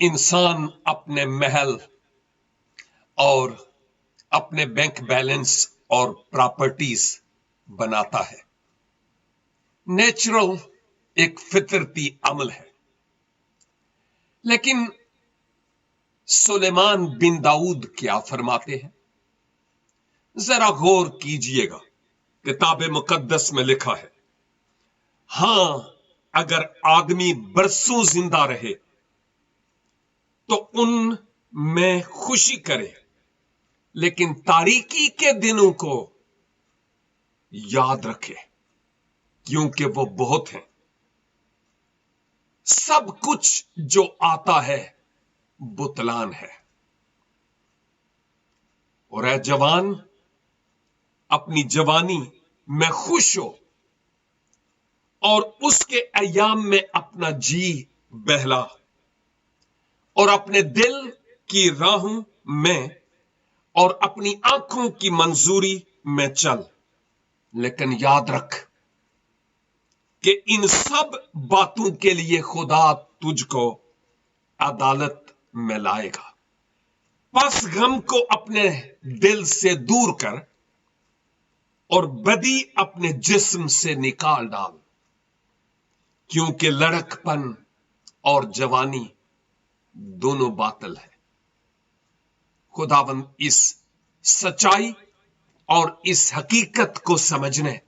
इंसान अपने महल और अपने बैंक बैलेंस और प्रॉपर्टीज बनाता है। नेचुरल एक फितरती अमल है। लेकिन सुलेमान बिन दाऊद क्या फरमाते हैं, जरा गौर कीजिएगा। किताब मुकद्दस में लिखा है, हां, अगर आदमी बरसों जिंदा रहे तो उन में खुशी करे, लेकिन तारीकी के दिनों को याद रखे, क्योंकि वो बहुत हैं। सब कुछ जो आता है बुतलान है। और ऐ जवान, अपनी जवानी में खुश हो और उसके अयाम में अपना जी बहला और अपने दिल की राहों में और अपनी आंखों की मंजूरी में चल। लेकिन याद रख कि इन सब बातों के लिए खुदा तुझको अदालत में लाएगा। बस गम को अपने दिल से दूर कर और बदी अपने जिस्म से निकाल डाल, क्योंकि लड़कपन और जवानी दोनों बातिल है। खुदावंद इस सच्चाई और इस हकीकत को समझने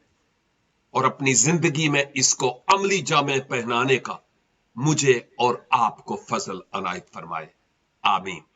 और अपनी जिंदगी में इसको अमली जामे पहनाने का मुझे और आपको फजल अनायत फरमाए। आमीन।